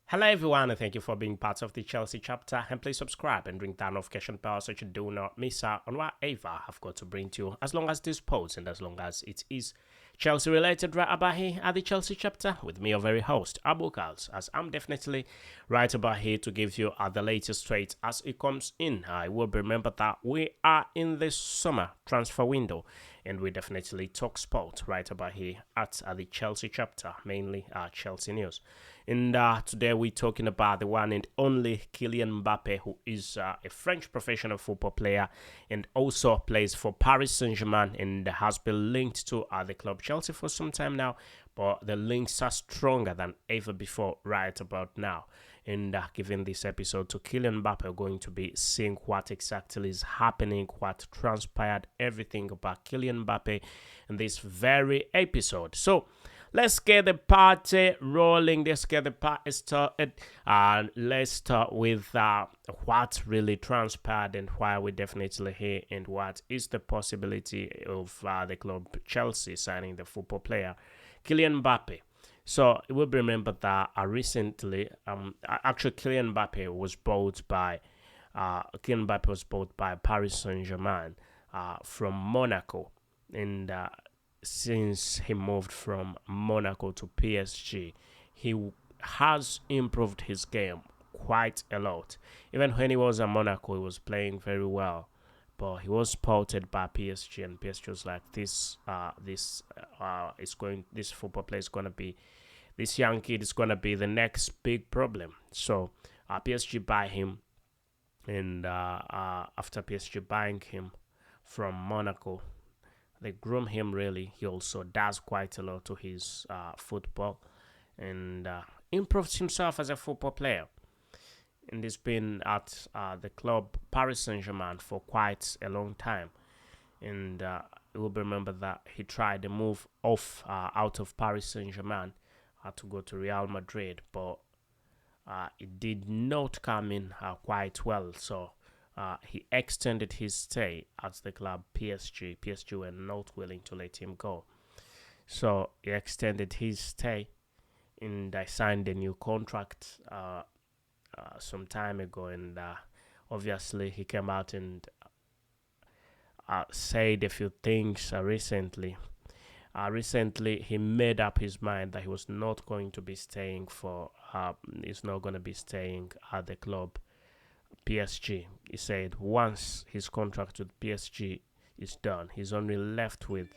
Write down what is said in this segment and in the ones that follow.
Hello everyone and thank you for being part of the Chelsea chapter, and please subscribe and ring that notification bell so you do not miss out on whatever I've got to bring to you as long as this post and as long as it is Chelsea related right about here at the Chelsea chapter with me, your very host, Abu KALS, as I'm definitely right about here to give you the latest trade as it comes in. I will remember that we are in this summer transfer window and we definitely talk sport right about here at the Chelsea chapter, mainly Chelsea news. And today we're talking about the one and only Kylian Mbappe, who is a French professional football player and also plays for Paris Saint-Germain and has been linked to the club Chelsea for some time now. But the links are stronger than ever before right about now. And giving this episode to Kylian Mbappe, we're going to be seeing what exactly is happening, what transpired, everything about Kylian Mbappe in this very episode. So, let's get the party rolling. Let's get the party started. Let's start with what really transpired and why we're definitely here and what is the possibility of the club Chelsea signing the football player Kylian Mbappe. So you will remember that recently, actually Kylian Mbappe was bought by Paris Saint-Germain from Monaco, and since he moved from Monaco to PSG, he has improved his game quite a lot. Even when he was at Monaco, he was playing very well, but he was spotted by PSG, and PSG was like, this football player is gonna be, this young kid is gonna be the next big problem. So PSG buy him, and after PSG buying him from Monaco, they groom him really. He also does quite a lot to his football and improves himself as a football player. And he's been at the club Paris Saint-Germain for quite a long time. And you will remember that he tried to move out of Paris Saint-Germain to go to Real Madrid, but it did not come in quite well. So he extended his stay at the club PSG. PSG were not willing to let him go. So he extended his stay and I signed a new contract some time ago. And obviously, he came out and said a few things recently. Recently, he made up his mind that he was not going to be staying he's not going to be staying at the club PSG. He said once his contract with PSG is done, he's only left with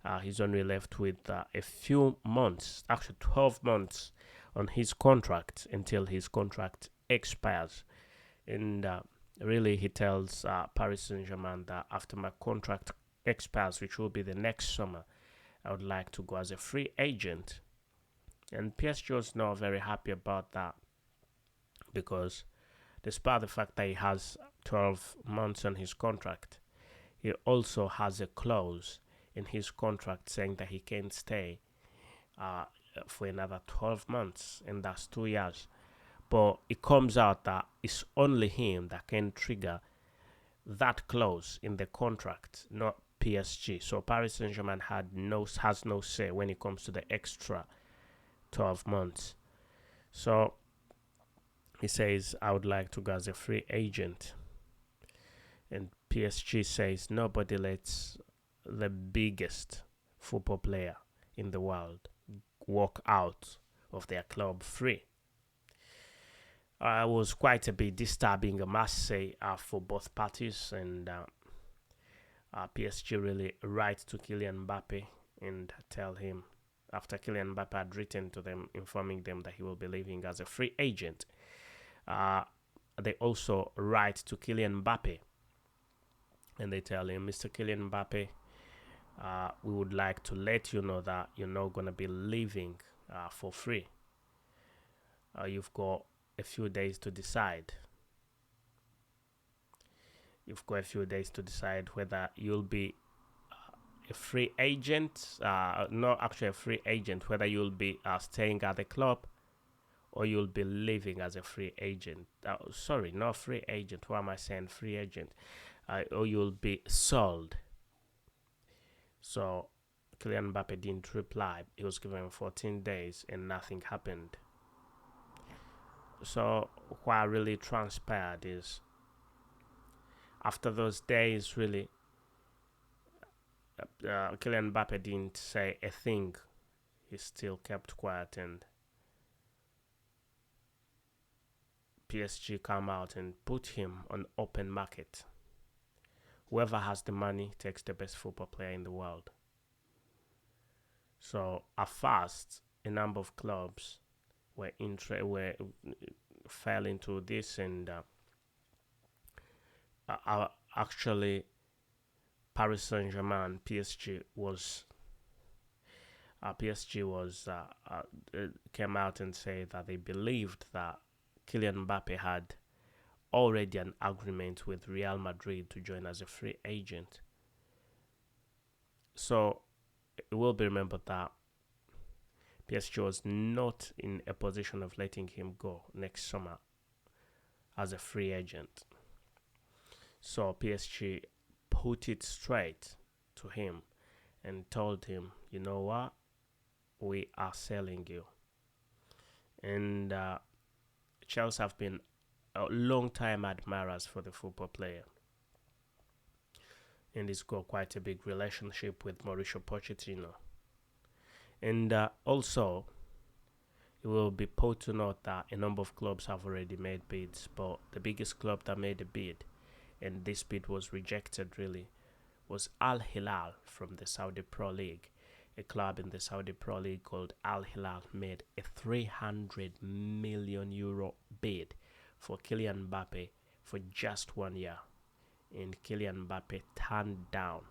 a few months, actually 12 months, on his contract until his contract expires. And really, he tells Paris Saint-Germain that after my contract expires, which will be the next summer, I would like to go as a free agent. And PSG was not very happy about that because despite the fact that he has 12 months on his contract, he also has a clause in his contract saying that he can stay for another 12 months, and that's 2 years. But it comes out that it's only him that can trigger that clause in the contract, not PSG. So Paris Saint-Germain has no say when it comes to the extra 12 months. So he says, I would like to go as a free agent. And PSG says, nobody lets the biggest football player in the world walk out of their club free. It was quite a bit disturbing, I must say, for both parties. And PSG really write to Kylian Mbappe and tell him, after Kylian Mbappe had written to them informing them that he will be leaving as a free agent, they also write to Kylian Mbappe and they tell him, Mr. Kylian Mbappe, we would like to let you know that you're not going to be leaving for free. You've got a few days to decide. Whether you'll be a free agent, not actually a free agent, whether you'll be staying at the club or you'll be leaving as a free agent. Sorry, not free agent. Why am I saying free agent? Or you'll be sold. So Kylian Mbappe didn't reply. He was given 14 days and nothing happened. So what really transpired is after those days, really, Kylian Mbappe didn't say a thing. He still kept quiet, and PSG come out and put him on open market. Whoever has the money takes the best football player in the world. So at first, a number of clubs were fell into this, and actually Paris Saint Germain PSG was came out and said that they believed that Kylian Mbappe had already an agreement with Real Madrid to join as a free agent. So it will be remembered that PSG was not in a position of letting him go next summer as a free agent. So PSG put it straight to him and told him, you know what, we are selling you. And Chelsea have been a long time admirers for the football player. And he's got quite a big relationship with Mauricio Pochettino. And also, it will be put to note that a number of clubs have already made bids, but the biggest club that made a bid, and this bid was rejected really, was Al Hilal from the Saudi Pro League. A club in the Saudi Pro League called Al Hilal made a 300 million euro bid for Kylian Mbappe for just 1 year. And Kylian Mbappe turned down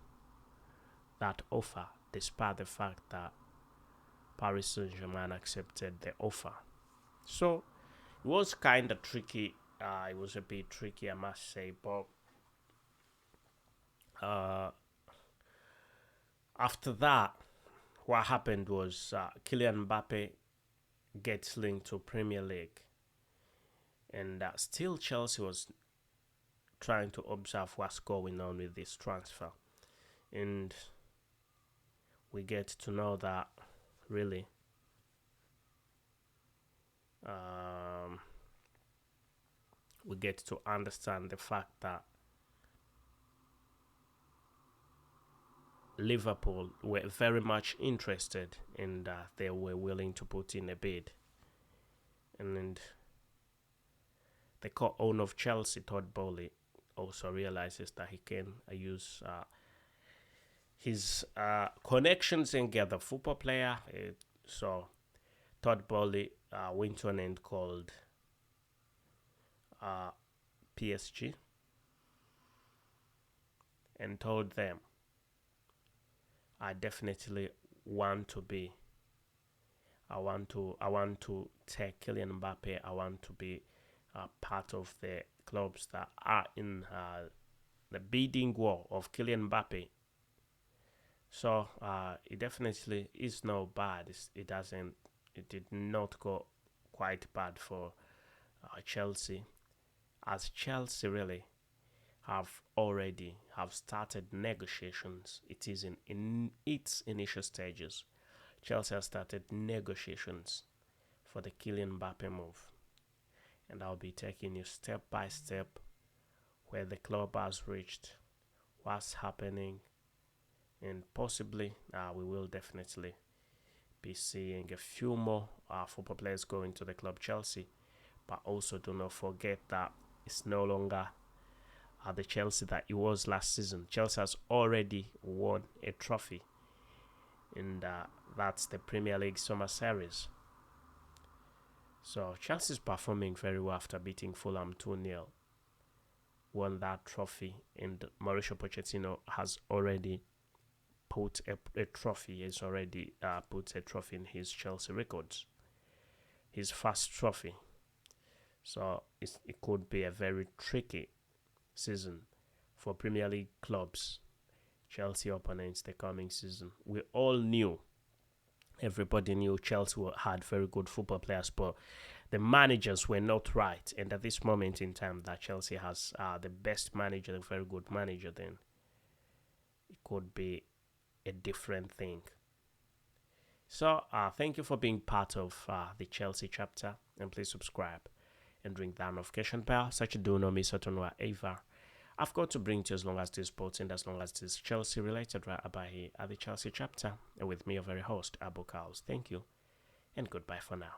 that offer despite the fact that Paris Saint-Germain accepted the offer. So it was kind of tricky. It was a bit tricky, I must say, but after that, what happened was Kylian Mbappe gets linked to Premier League, and still Chelsea was trying to observe what's going on with this transfer, and we get to know that really we get to understand the fact that Liverpool were very much interested, and they were willing to put in a bid. And the co-owner of Chelsea, Todd Bowley, also realizes that he can use his connections and get the football player. So Todd Bowley went on and called PSG and told them, I definitely want to be. I want to take Kylian Mbappe. I want to be part of the clubs that are in the bidding war of Kylian Mbappe. So it definitely is no bad. It did not go quite bad for Chelsea, as Chelsea really have started negotiations. It is in its initial stages. Chelsea has started negotiations for the Kylian Mbappe move, and I'll be taking you step by step where the club has reached, what's happening, and possibly we will definitely be seeing a few more football players going to the club Chelsea. But also do not forget that it's no longer the Chelsea that it was last season. Chelsea has already won a trophy, and that's the Premier League Summer Series. So Chelsea is performing very well after beating Fulham 2-0. Won that trophy, and Mauricio Pochettino has already put a trophy. He's already put a trophy in his Chelsea records. His first trophy. So it could be a very tricky season for Premier League clubs, Chelsea opponents the coming season. We all knew, everybody knew Chelsea had very good football players, but the managers were not right. And at this moment in time that Chelsea has the best manager, a very good manager, then it could be a different thing. So thank you for being part of the Chelsea chapter, and please subscribe and ring that notification bell so that you do not miss out on whatever I've got to bring to you as long as this sports and as long as this Chelsea related right about here at the Chelsea chapter. And with me, your very host, Abu KALS. Thank you and goodbye for now.